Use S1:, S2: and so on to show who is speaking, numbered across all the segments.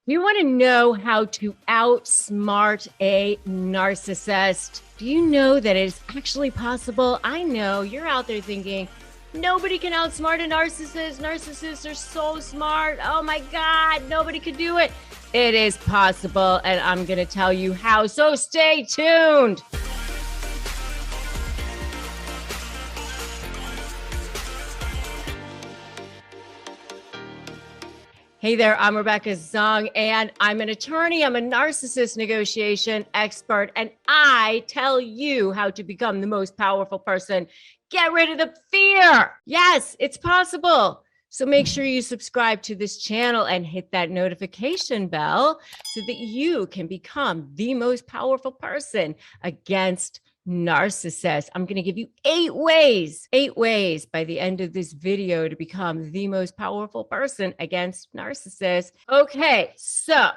S1: You want to know how to outsmart a narcissist? Do you know that it's actually possible? I know you're out there thinking, nobody can outsmart a narcissist. Narcissists are so smart. Oh my God, nobody could do it. It is possible, and I'm going to tell you how. So stay tuned. Hey there, I'm Rebecca Zung, and I'm an attorney. I'm a narcissist negotiation expert, and I tell you how to become the most powerful person. Get rid of the fear. Yes, it's possible. So make sure you subscribe to this channel and hit that notification bell so that you can become the most powerful person against narcissist. I'm going to give you 8 ways by the end of this video to become the most powerful person against narcissist. Okay, so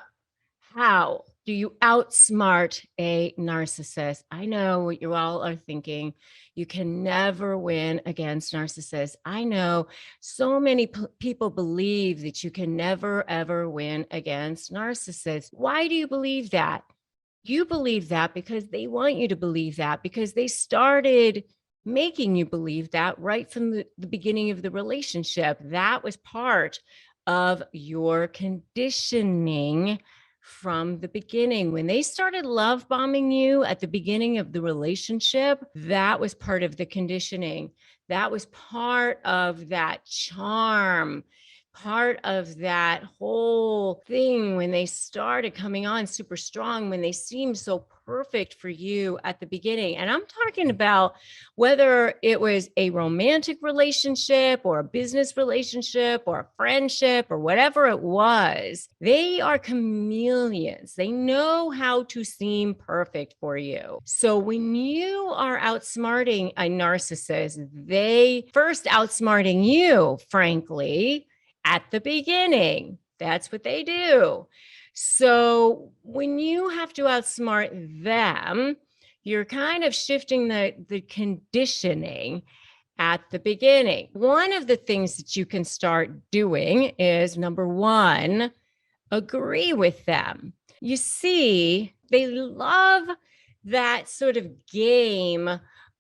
S1: how do you outsmart a narcissist? I know what you all are thinking. You can never win against narcissists. I know so many people believe that you can never, ever win against narcissists. Why do you believe that? You believe that because they want you to believe that, because they started making you believe that right from the beginning of the relationship. That was part of your conditioning from the beginning. When they started love bombing you at the beginning of the relationship, that was part of the conditioning. That was part of that charm, part of that whole thing when they started coming on super strong, when they seemed so perfect for you at the beginning. And I'm talking about whether it was a romantic relationship or a business relationship or a friendship or whatever it was. They are chameleons. They know how to seem perfect for you. So when you are outsmarting a narcissist, they first outsmarting you, frankly, at the beginning. That's what they do. So when you have to outsmart them, you're kind of shifting the conditioning at the beginning. One of the things that you can start doing is, number one, agree with them. You see, they love that sort of game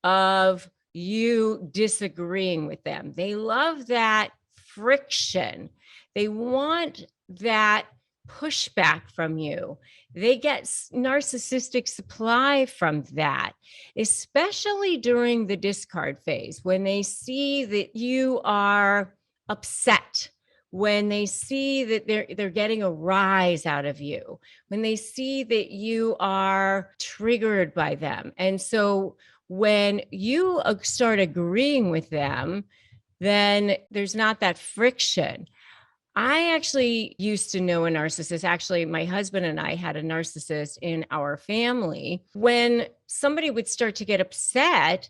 S1: of you disagreeing with them. They love that friction. They want that pushback from you. They get narcissistic supply from that, especially during the discard phase, when they see that you are upset, when they see that they're getting a rise out of you, when they see that you are triggered by them. And so when you start agreeing with them, then there's not that friction. I actually used to know a narcissist. Actually, my husband and I had a narcissist in our family. When somebody would start to get upset,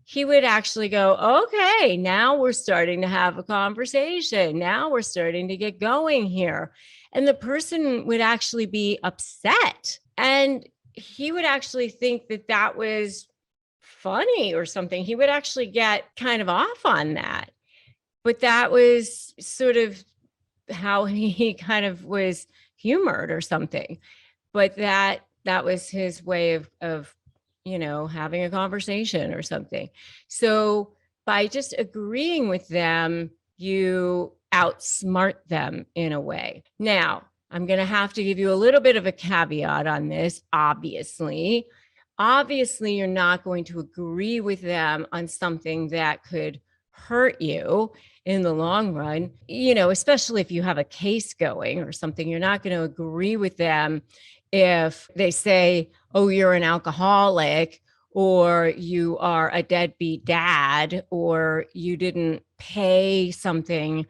S1: he would actually go, okay, now we're starting to have a conversation. Now we're starting to get going here. And the person would actually be upset. And he would actually think that that was funny or something. He would actually get kind of off on that. But that was sort of how he kind of was humored or something. But that was his way of having a conversation or something. So by just agreeing with them, you outsmart them in a way. Now, I'm going to have to give you a little bit of a caveat on this, obviously. Obviously, you're not going to agree with them on something that could hurt you in the long run, especially if you have a case going or something. You're not going to agree with them if they say, oh, you're an alcoholic, or you are a deadbeat dad, or you didn't pay something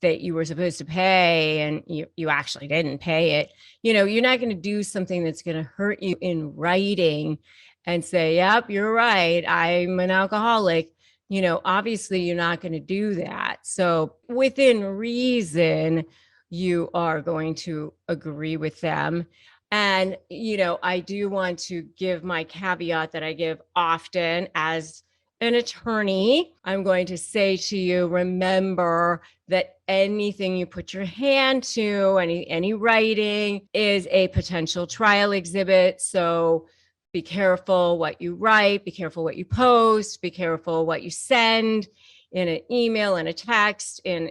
S1: that you were supposed to pay and you actually didn't pay it. You're not going to do something that's going to hurt you in writing and say, yep, you're right, I'm an alcoholic. Obviously you're not going to do that. So within reason, you are going to agree with them. And, I do want to give my caveat that I give often as an attorney, I'm going to say to you, remember that anything you put your hand to, any writing is a potential trial exhibit. So be careful what you write, be careful what you post, be careful what you send in an email, in a text, in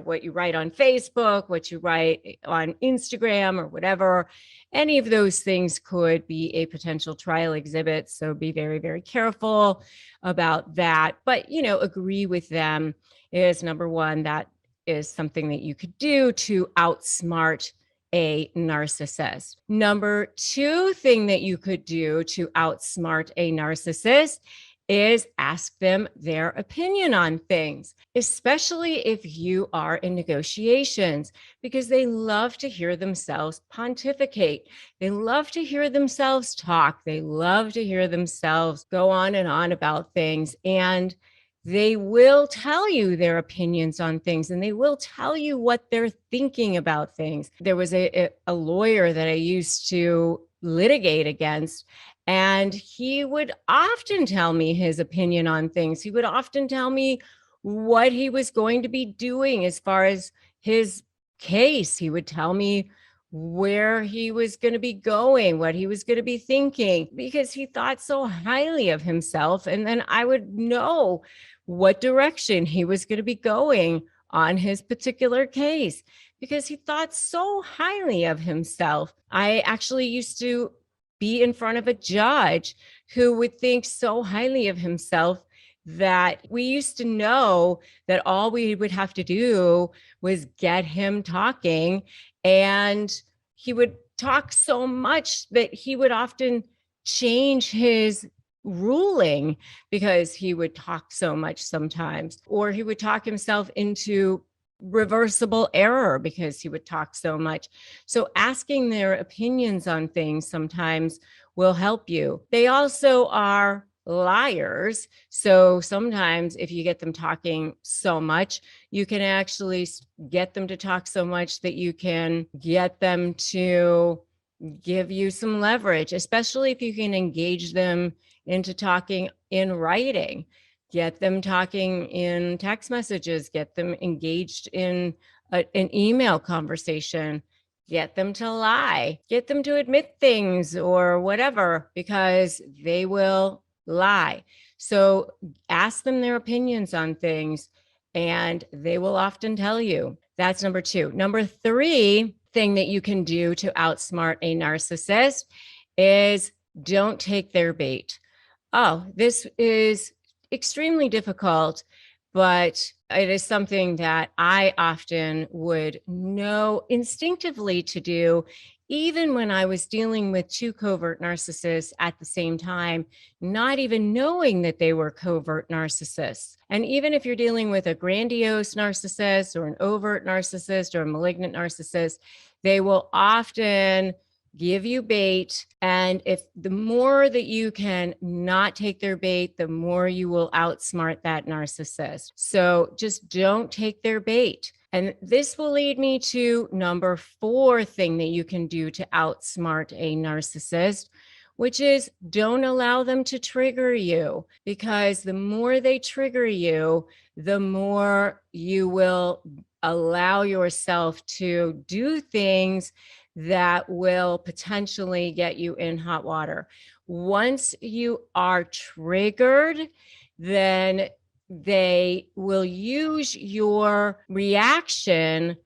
S1: what you write on Facebook, what you write on Instagram or whatever. Any of those things could be a potential trial exhibit. So be very, very careful about that. But, agree with them is number one. That is something that you could do to outsmart a narcissist. Number two thing that you could do to outsmart a narcissist is ask them their opinion on things, especially if you are in negotiations, because they love to hear themselves pontificate. They love to hear themselves talk. They love to hear themselves go on and on about things. And they will tell you their opinions on things, and they will tell you what they're thinking about things. There was a lawyer that I used to litigate against, and he would often tell me his opinion on things. He would often tell me what he was going to be doing as far as his case. He would tell me where he was going to be going, what he was going to be thinking, because he thought so highly of himself. And then I would know what direction he was going to be going on his particular case because he thought so highly of himself. I actually used to be in front of a judge who would think so highly of himself that we used to know that all we would have to do was get him talking, and he would talk so much that he would often change his ruling because he would talk so much sometimes, or he would talk himself into reversible error because he would talk so much. So asking their opinions on things sometimes will help you. They also are liars. So sometimes if you get them talking so much, you can actually get them to talk so much that you can get them to give you some leverage, especially if you can engage them into talking in writing. Get them talking in text messages, get them engaged in an email conversation, get them to lie, get them to admit things or whatever, because they will lie. So ask them their opinions on things, and they will often tell you. That's number two. Number three thing that you can do to outsmart a narcissist is don't take their bait. Oh, this is extremely difficult, but it is something that I often would know instinctively to do, even when I was dealing with two covert narcissists at the same time, not even knowing that they were covert narcissists. And even if you're dealing with a grandiose narcissist or an overt narcissist or a malignant narcissist, they will often give you bait. And if the more that you can not take their bait, the more you will outsmart that narcissist. So just don't take their bait. And this will lead me to number four thing that you can do to outsmart a narcissist, which is don't allow them to trigger you, because the more they trigger you, the more you will allow yourself to do things that will potentially get you in hot water. Once you are triggered, then they will use your reaction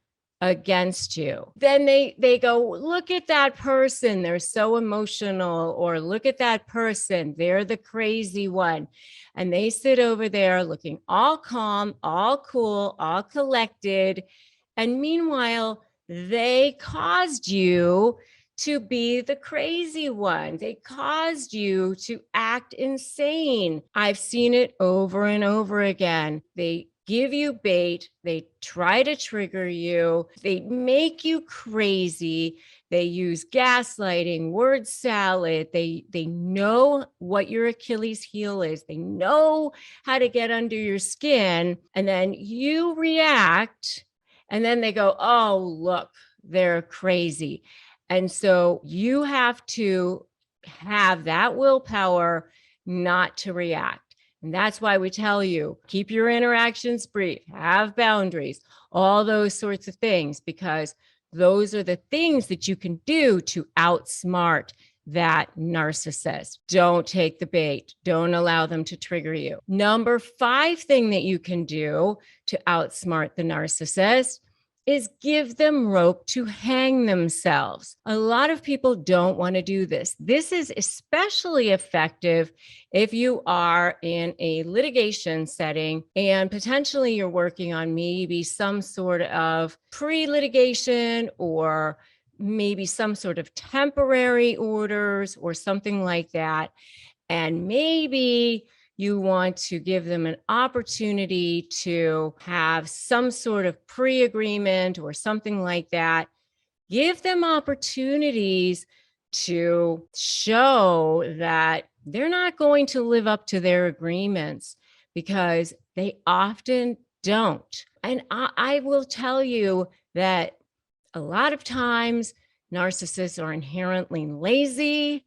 S1: against you. Then they go, look at that person, they're so emotional, or look at that person, they're the crazy one. And they sit over there looking all calm, all cool, all collected. And meanwhile, they caused you to be the crazy one. They caused you to act insane. I've seen it over and over again. They give you bait. They try to trigger you. They make you crazy. They use gaslighting, word salad. They know what your Achilles heel is. They know how to get under your skin. And then you react. And then they go, oh, look, they're crazy. And so you have to have that willpower not to react. And that's why we tell you, keep your interactions brief, have boundaries, all those sorts of things, because those are the things that you can do to outsmart that narcissist. Don't take the bait. Don't allow them to trigger you. Number 5 thing that you can do to outsmart the narcissist is give them rope to hang themselves. A lot of people don't want to do this. This is especially effective if you are in a litigation setting and potentially you're working on maybe some sort of pre-litigation or maybe some sort of temporary orders or something like that. And maybe you want to give them an opportunity to have some sort of pre-agreement or something like that. Give them opportunities to show that they're not going to live up to their agreements, because they often don't. And I will tell you that a lot of times narcissists are inherently lazy.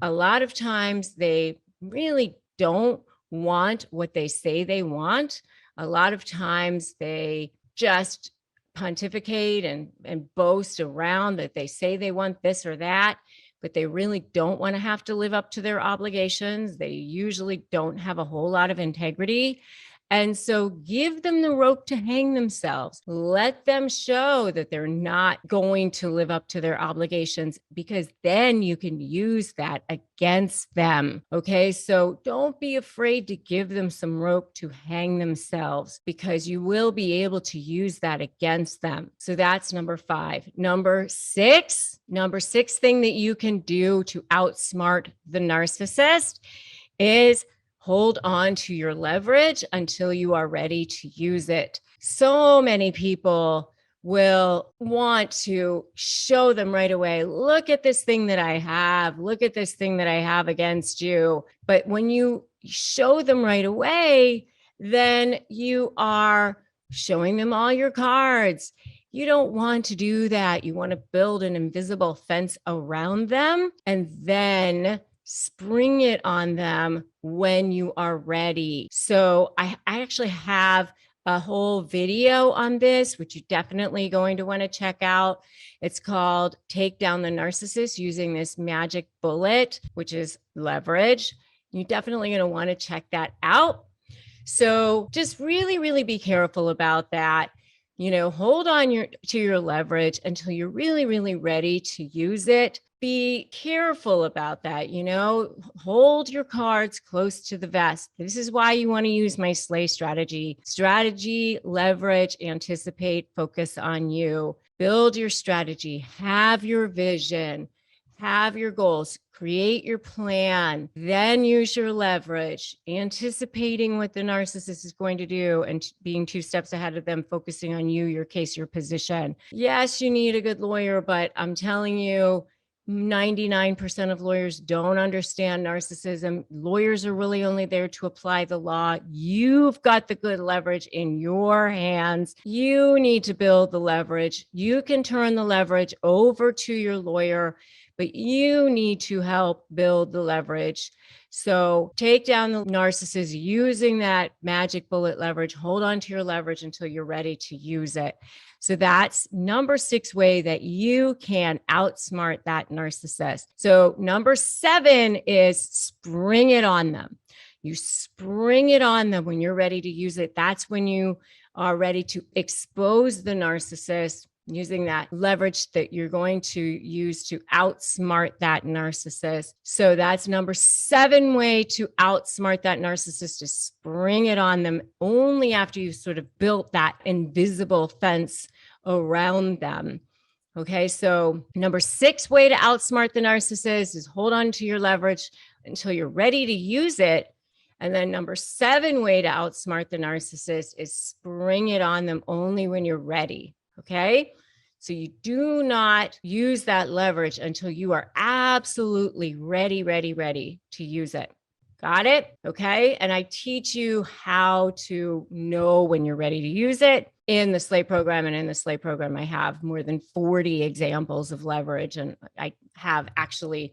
S1: A lot of times they really don't want what they say they want. A lot of times they just pontificate and boast around that they say they want this or that, but they really don't want to have to live up to their obligations. They usually don't have a whole lot of integrity. And so give them the rope to hang themselves. Let them show that they're not going to live up to their obligations, because then you can use that against them. Okay. So don't be afraid to give them some rope to hang themselves, because you will be able to use that against them. So that's number 5. Number six thing that you can do to outsmart the narcissist is hold on to your leverage until you are ready to use it. So many people will want to show them right away, look at this thing that I have, look at this thing that I have against you. But when you show them right away, then you are showing them all your cards. You don't want to do that. You want to build an invisible fence around them and then spring it on them when you are ready. So I actually have a whole video on this, which you're definitely going to want to check out. It's called Take Down the Narcissist Using This Magic Bullet, which is leverage. You're definitely going to want to check that out. So just really, really be careful about that. Hold on to your leverage until you're really, really ready to use it. Be careful about that. Hold your cards close to the vest. This is why you want to use my SLAY strategy. Strategy, leverage, anticipate, focus on you. Build your strategy, have your vision, have your goals, create your plan, then use your leverage, anticipating what the narcissist is going to do and being 2 steps ahead of them, focusing on you, your case, your position. Yes, you need a good lawyer, but I'm telling you, 99% of lawyers don't understand narcissism. Lawyers are really only there to apply the law. You've got the good leverage in your hands. You need to build the leverage. You can turn the leverage over to your lawyer, but you need to help build the leverage. So take down the narcissist using that magic bullet leverage. Hold on to your leverage until you're ready to use it. So that's number 6 way that you can outsmart that narcissist. So number 7 is spring it on them. You spring it on them when you're ready to use it. That's when you are ready to expose the narcissist, using that leverage that you're going to use to outsmart that narcissist. So that's number 7 way to outsmart that narcissist, is spring it on them only after you've sort of built that invisible fence around them. Okay, so number 6 way to outsmart the narcissist is hold on to your leverage until you're ready to use it. And then number 7 way to outsmart the narcissist is spring it on them only when you're ready. Okay. So you do not use that leverage until you are absolutely ready to use it. Got it? Okay. And I teach you how to know when you're ready to use it in the SLAY program. And in the SLAY program, I have more than 40 examples of leverage. And I have actually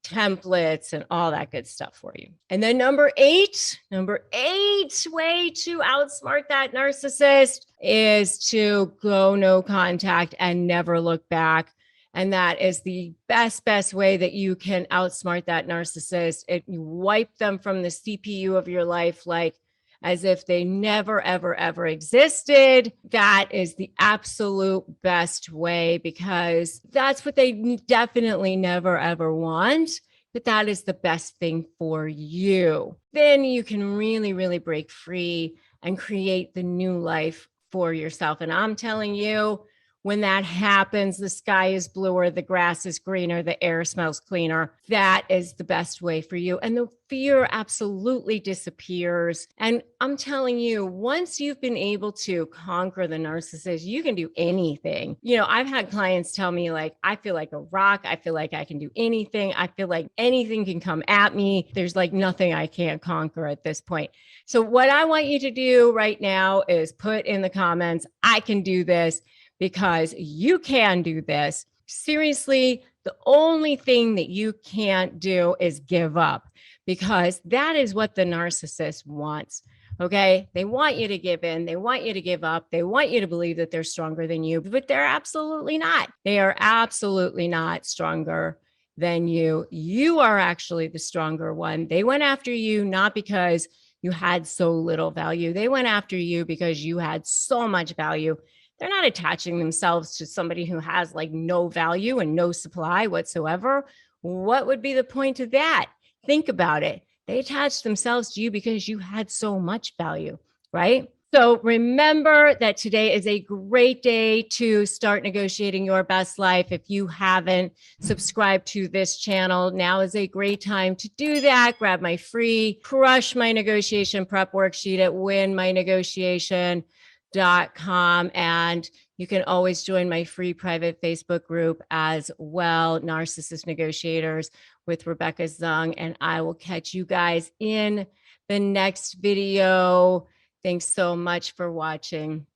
S1: templates and all that good stuff for you. And then number eight way to outsmart that narcissist is to go no contact and never look back. And that is the best way that you can outsmart that narcissist. You wipe them from the CPU of your life, like as if they never, ever existed. That is the absolute best way, because that's what they definitely never, ever want. But that is the best thing for you. Then you can really break free and create the new life for yourself. And I'm telling you, when that happens, the sky is bluer, the grass is greener, the air smells cleaner. That is the best way for you. And the fear absolutely disappears. And I'm telling you, once you've been able to conquer the narcissist, you can do anything. You know, I've had clients tell me, like, I feel like a rock. I feel like I can do anything. I feel like anything can come at me. There's like nothing I can't conquer at this point. So what I want you to do right now is put in the comments, I can do this, because you can do this. Seriously, the only thing that you can't do is give up, because that is what the narcissist wants. Okay. They want you to give in. They want you to give up. They want you to believe that they're stronger than you, but they're absolutely not. They are absolutely not stronger than you. You are actually the stronger one. They went after you not because you had so little value. They went after you because you had so much value. They're not attaching themselves to somebody who has like no value and no supply whatsoever. What would be the point of that? Think about it. They attached themselves to you because you had so much value, right? So remember that today is a great day to start negotiating your best life. If you haven't subscribed to this channel, now is a great time to do that. Grab my free Crush My Negotiation Prep worksheet at winmynegotiation.com. And you can always join my free private Facebook group as well, Narcissist Negotiators with Rebecca Zung. And I will catch you guys in the next video. Thanks so much for watching.